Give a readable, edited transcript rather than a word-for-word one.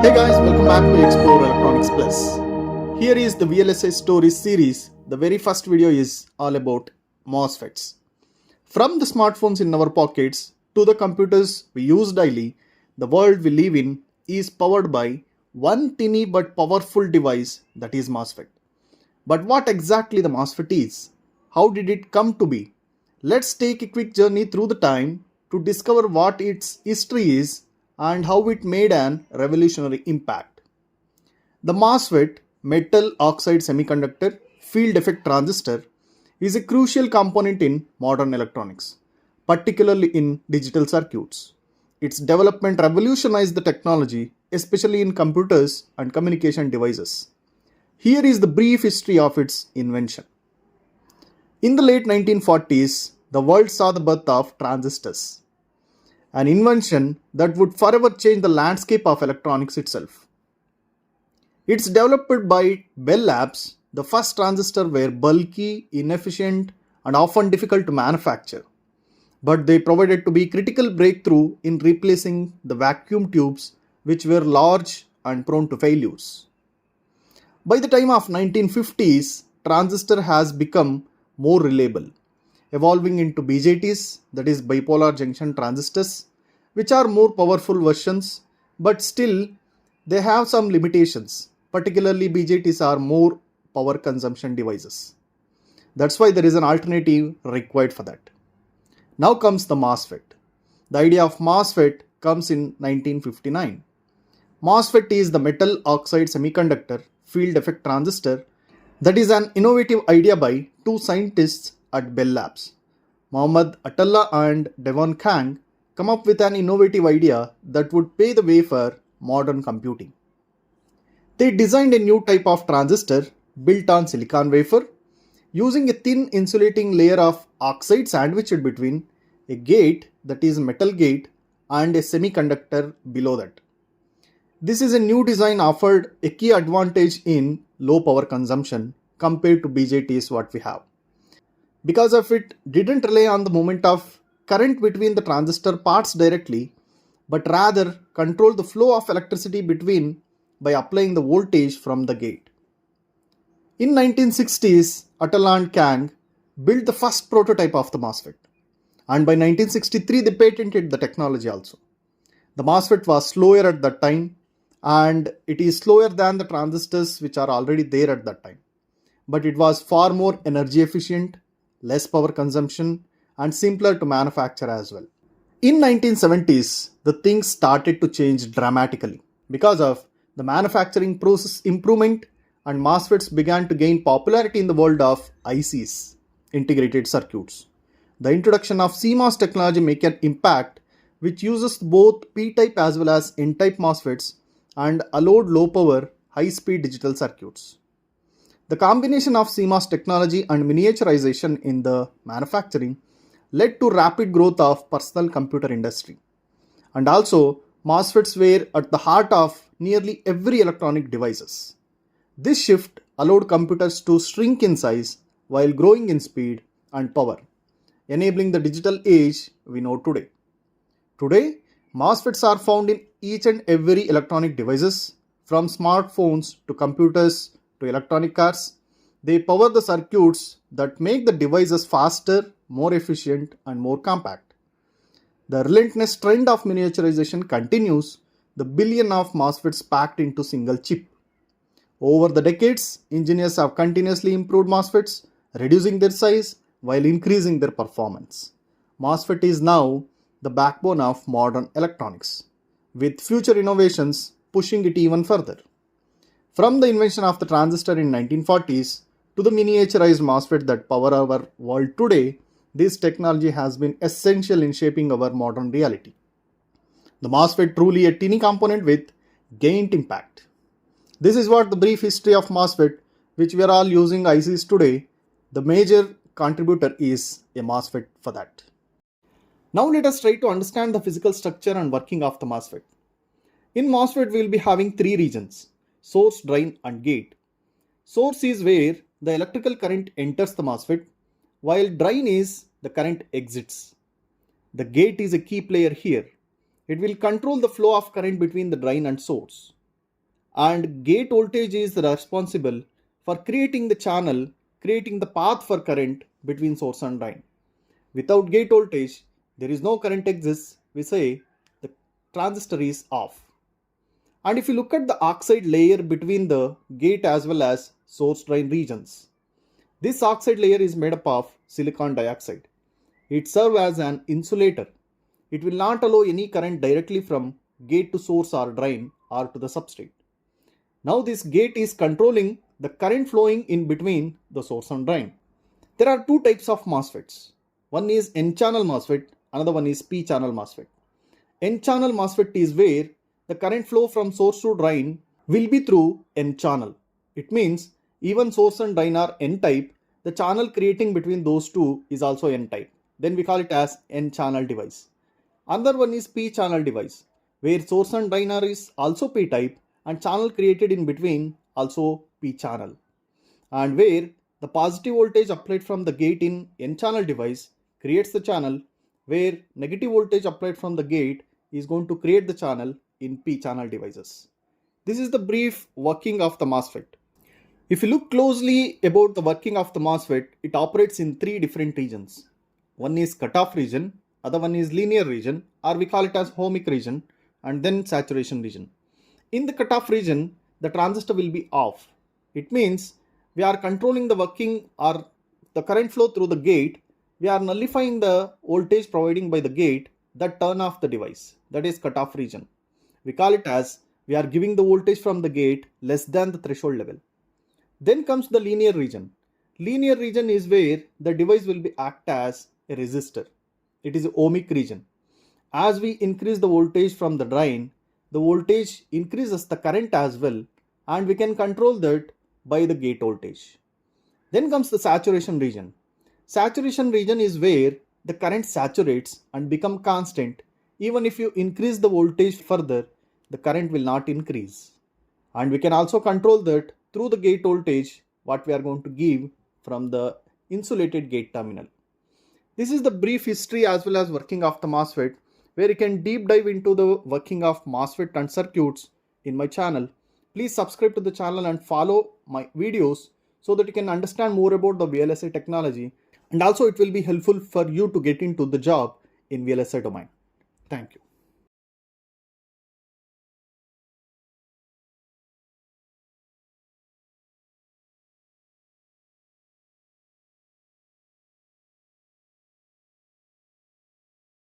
Hey guys, welcome back to Explore Electronics Plus. Here is the VLSI Stories series. The very first video is all about MOSFETs. From the smartphones in our pockets to the computers we use daily, the world we live in is powered by one tiny but powerful device, that is MOSFET. But what exactly the MOSFET is? How did it come to be? Let's take a quick journey through the time to discover what its history is and how it made an revolutionary impact. The MOSFET, metal oxide semiconductor field effect transistor, is a crucial component in modern electronics, particularly in digital circuits. Its development revolutionized the technology, especially in computers and communication devices. Here is the brief history of its invention. In the late 1940s, the world saw the birth of transistors, an invention that would forever change the landscape of electronics itself. It's developed by Bell Labs. The first transistors were bulky, inefficient, and often difficult to manufacture, but they provided to be critical breakthrough in replacing the vacuum tubes, which were large and prone to failures. By the time of 1950s, transistor has become more reliable, evolving into BJTs, that is bipolar junction transistors, which are more powerful versions, but still they have some limitations. Particularly BJTs are more power consumption devices. That's why there is an alternative required for that. Now comes the MOSFET. The idea of MOSFET comes in 1959. MOSFET is the metal oxide semiconductor field effect transistor. That is an innovative idea by two scientists at Bell Labs. Mohammad Atallah and Devon Kang come up with an innovative idea that would pave the way for modern computing. They designed a new type of transistor built on silicon wafer using a thin insulating layer of oxide sandwiched between a gate, that is metal gate, and a semiconductor below that. This is a new design offered a key advantage in low power consumption compared to BJTs what we have. Because of it didn't rely on the movement of current between the transistor parts directly, but rather control the flow of electricity between by applying the voltage from the gate. In 1960s, Atallah and Kang built the first prototype of the MOSFET, and by 1963 they patented the technology also. The MOSFET was slower at that time, and it is slower than the transistors which are already there at that time, but it was far more energy efficient, less power consumption, and simpler to manufacture as well. In 1970s, the things started to change dramatically because of the manufacturing process improvement, and MOSFETs began to gain popularity in the world of ICs, integrated circuits. The introduction of CMOS technology made an impact, which uses both P-type as well as N-type MOSFETs and allowed low power, high-speed digital circuits. The combination of CMOS technology and miniaturization in the manufacturing led to rapid growth of personal computer industry. And also, MOSFETs were at the heart of nearly every electronic devices. This shift allowed computers to shrink in size while growing in speed and power, enabling the digital age we know today. Today, MOSFETs are found in each and every electronic devices, from smartphones to computers to electronic cars. They power the circuits that make the devices faster, more efficient, and more compact. The relentless trend of miniaturization continues, the billion of MOSFETs packed into single chip. Over the decades, engineers have continuously improved MOSFETs, reducing their size while increasing their performance. MOSFET is now the backbone of modern electronics, with future innovations pushing it even further. From the invention of the transistor in 1940s to the miniaturized MOSFET that power our world today, this technology has been essential in shaping our modern reality. The MOSFET truly a tiny component with giant impact. This is what the brief history of MOSFET, which we are all using ICs today. The major contributor is a MOSFET for that. Now let us try to understand the physical structure and working of the MOSFET. In MOSFET we will be having three regions: source, drain, and gate. Source is where the electrical current enters the MOSFET, while drain is the current exits. The gate is a key player here. It will control the flow of current between the drain and source. and gate voltage is responsible for creating the channel, creating the path for current between source and drain. Without gate voltage, there is no current exists. We say the transistor is off. And if you look at the oxide layer between the gate as well as source drain regions, this oxide layer is made up of silicon dioxide. It serves as an insulator. It will not allow any current directly from gate to source or drain or to the substrate. Now this gate is controlling the current flowing in between the source and drain. There are two types of MOSFETs. One is N-channel MOSFET, another one is P-channel MOSFET. N-channel MOSFET is where the current flow from source to drain will be through N-channel. It means even source and drain are N-type, the channel creating between those two is also N-type. Then we call it as N-channel device. Another one is P-channel device, where source and drain are is also P-type and channel created in between also P-channel. And where the positive voltage applied from the gate in N-channel device creates the channel, where negative voltage applied from the gate is going to create the channel in P-channel devices. This is the brief working of the MOSFET. If you look closely about the working of the MOSFET, it operates in three different regions. One is cutoff region, other one is linear region, or we call it as ohmic region, and then saturation region. In the cutoff region, the transistor will be off. It means we are controlling the working or the current flow through the gate. We are nullifying the voltage providing by the gate that turn off the device. That is cutoff region. We call it as we are giving the voltage from the gate less than the threshold level. Then comes the linear region. Linear region is where the device will be act as a resistor. It is ohmic region. As we increase the voltage from the drain, the voltage increases the current as well, and we can control that by the gate voltage. Then comes the saturation region. Saturation region is where the current saturates and become constant. Even if you increase the voltage further, the current will not increase. And we can also control that through the gate voltage what we are going to give from the insulated gate terminal. This is the brief history as well as working of the MOSFET, where you can deep dive into the working of MOSFET and circuits in my channel. Please subscribe to the channel and follow my videos so that you can understand more about the VLSI technology, and also it will be helpful for you to get into the job in VLSI domain. Thank you.